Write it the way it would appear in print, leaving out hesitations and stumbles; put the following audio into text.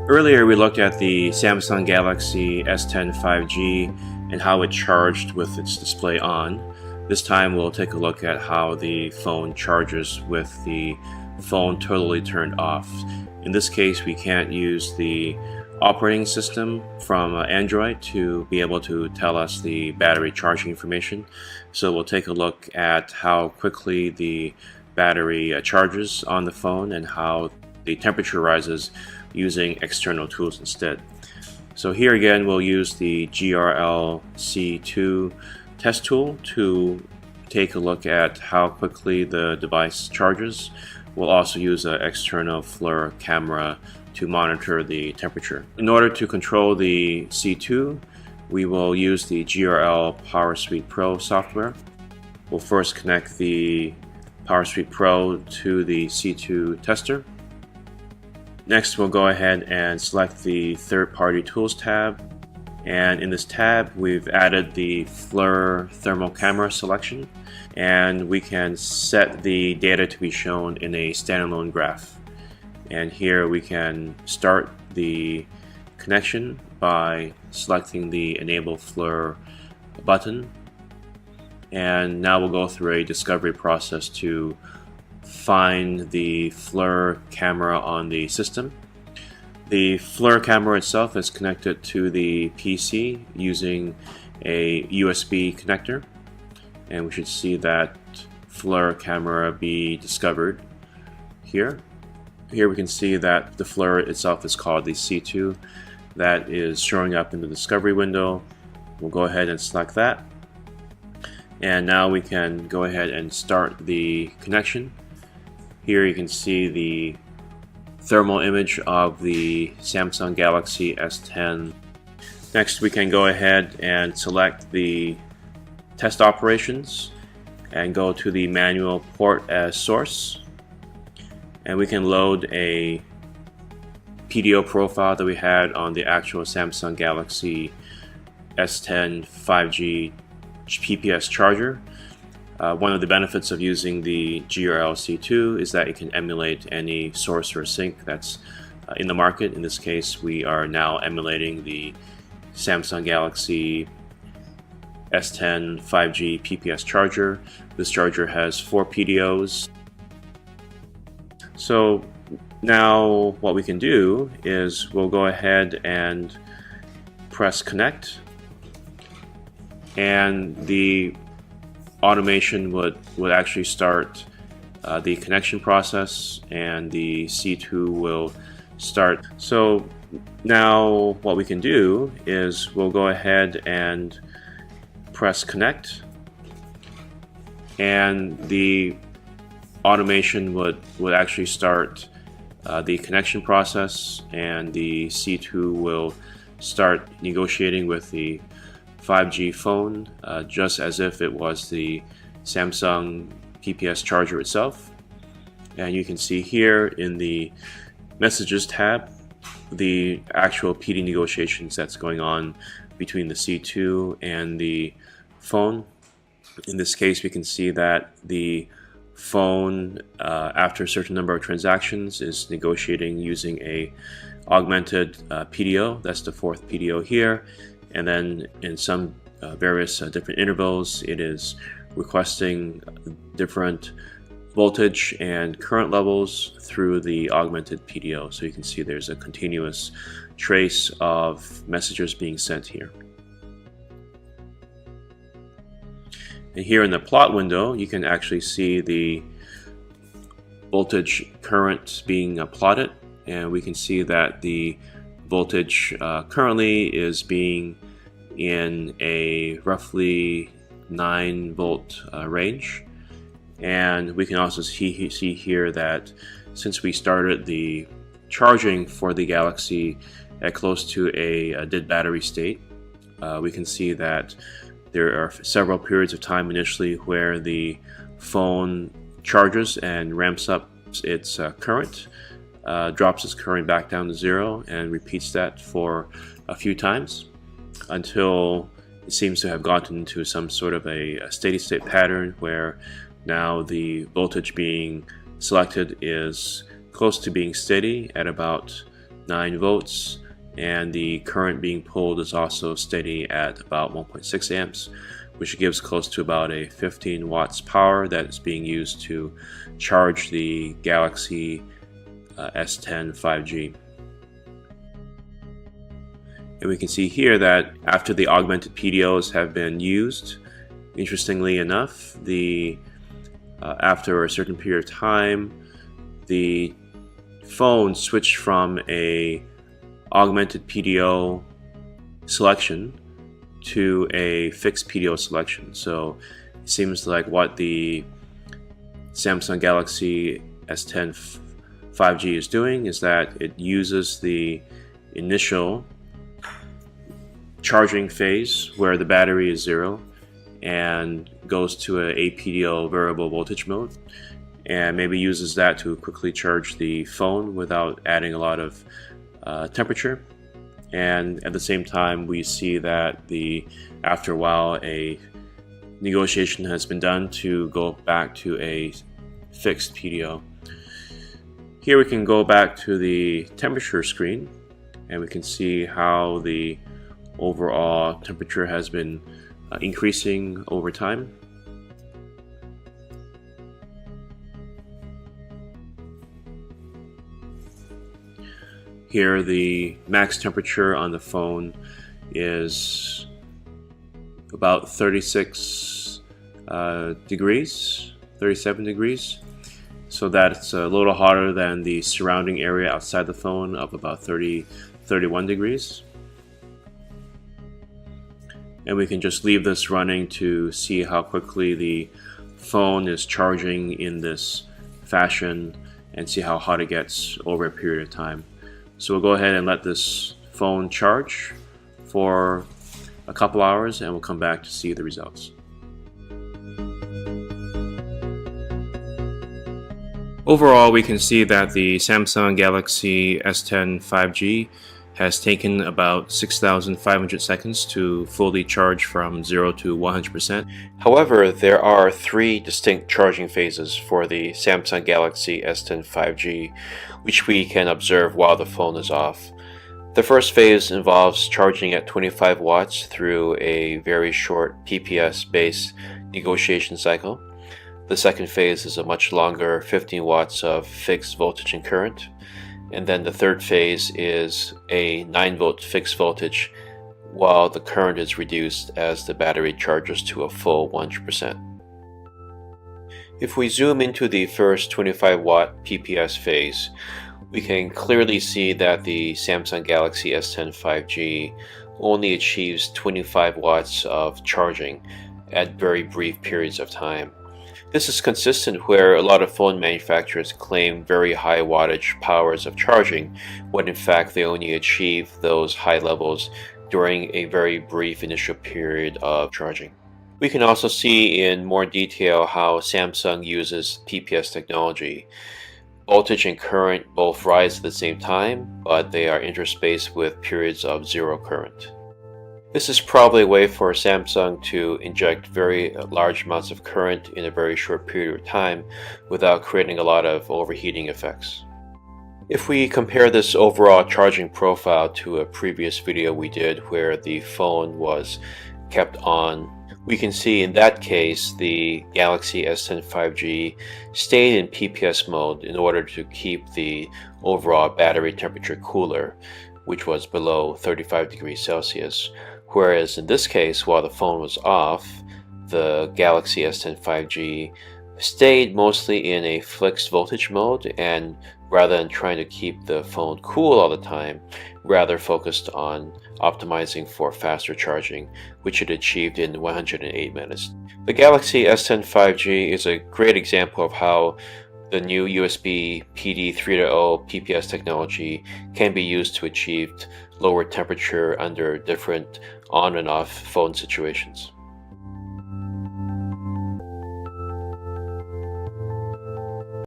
Earlier we looked at the Samsung Galaxy S10 5G and how it charged with its display on. This time we'll take a look at how the phone charges with the phone totally turned off. In this case, we can't use the operating system from Android to be able to tell us the battery charging information. So we'll take a look at how quickly the battery charges on the phone and how the temperature rises using external tools instead. So here again we'll use the GRL-C2 test tool to take a look at how quickly the device charges. We'll also use an external FLIR camera to monitor the temperature. In order to control the C2, we will use the GRL PowerSuite Pro software. We'll first connect the PowerSuite Pro to the C2 tester. Next, we'll go ahead and select the third-party tools tab. And in this tab, we've added the FLIR thermal camera selection, and we can set the data to be shown in a standalone graph. And here we can start the connection by selecting the Enable FLIR button. And now we'll go through a discovery process to find the FLIR camera on the system. The FLIR camera itself is connected to the PC using a USB connector, and we should see that FLIR camera be discovered here. Here we can see that the FLIR itself is called the C2. That is showing up in the discovery window. We'll go ahead and select that, and now we can go ahead and start the connection. Here you can see the thermal image of the Samsung Galaxy S10. Next, we can go ahead and select the test operations and go to the manual port as source. And we can load a PDO profile that we had on the actual Samsung Galaxy S10 5G PPS charger. One of the benefits of using the GRL-C2 is that it can emulate any source or sink that's in the market. In this case, we are now emulating the Samsung Galaxy S10 5G PPS charger. This charger has 4 PDOs. So now what we can do is we'll go ahead and press connect, and the automation would actually start the connection process, and the C2 will start. So now what we can do is we'll go ahead and press connect, and the automation would actually start the connection process, and the C2 will start negotiating with the 5G phone, just as if it was the Samsung PPS charger itself. And you can see here in the Messages tab the actual PD negotiations that's going on between the C2 and the phone. In this case, we can see that the phone, after a certain number of transactions, is negotiating using a augmented PDO. That's the 4th PDO here. And then in some various different intervals, it is requesting different voltage and current levels through the augmented PDO. So you can see there's a continuous trace of messages being sent here. And here in the plot window, you can actually see the voltage current being plotted, and we can see that the voltage currently is being in a roughly 9 volt range. And we can also see here that since we started the charging for the Galaxy at close to a dead battery state, we can see that there are several periods of time initially where the phone charges and ramps up its current, drops its current back down to 0, and repeats that for a few times until it seems to have gotten into some sort of a steady state pattern where Now the voltage being selected is close to being steady at about 9 volts, and the current being pulled is also steady at about 1.6 amps, which gives close to about a 15 watts power that is being used to charge the Galaxy S10 5G. And we can see here that after the augmented PDOs have been used, interestingly enough, after a certain period of time, the phone switched from a augmented PDO selection to a fixed PDO selection. So it seems like what the Samsung Galaxy S10 5G is doing is that it uses the initial charging phase where the battery is 0 and goes to a PDO variable voltage mode, and maybe uses that to quickly charge the phone without adding a lot of temperature. And at the same time, we see that after a while a negotiation has been done to go back to a fixed PDO. Here we can go back to the temperature screen, and we can see how the overall temperature has been increasing over time. Here the max temperature on the phone is about 36 degrees, 37 degrees. So that's a little hotter than the surrounding area outside the phone of about 31 degrees. And we can just leave this running to see how quickly the phone is charging in this fashion and see how hot it gets over a period of time. So we'll go ahead and let this phone charge for a couple hours, and we'll come back to see the results. Overall, we can see that the Samsung Galaxy S10 5G has taken about 6,500 seconds to fully charge from 0 to 100%. However, there are 3 distinct charging phases for the Samsung Galaxy S10 5G, which we can observe while the phone is off. The first phase involves charging at 25 watts through a very short PPS-based negotiation cycle. The second phase is a much longer 15 watts of fixed voltage and current. And then the third phase is a 9-volt fixed voltage while the current is reduced as the battery charges to a full 100%. If we zoom into the first 25-watt PPS phase, we can clearly see that the Samsung Galaxy S10 5G only achieves 25 watts of charging at very brief periods of time. This is consistent where a lot of phone manufacturers claim very high wattage powers of charging, when in fact they only achieve those high levels during a very brief initial period of charging. We can also see in more detail how Samsung uses PPS technology. Voltage and current both rise at the same time, but they are interspaced with periods of 0 current. This is probably a way for Samsung to inject very large amounts of current in a very short period of time without creating a lot of overheating effects. If we compare this overall charging profile to a previous video we did where the phone was kept on, we can see in that case the Galaxy S10 5G stayed in PPS mode in order to keep the overall battery temperature cooler, which was below 35 degrees Celsius. Whereas in this case, while the phone was off, the Galaxy S10 5G stayed mostly in a fixed voltage mode, and rather than trying to keep the phone cool all the time, rather focused on optimizing for faster charging, which it achieved in 108 minutes. The Galaxy S10 5G is a great example of how the new USB PD 3.0 PPS technology can be used to achieve lower temperature under different on and off phone situations.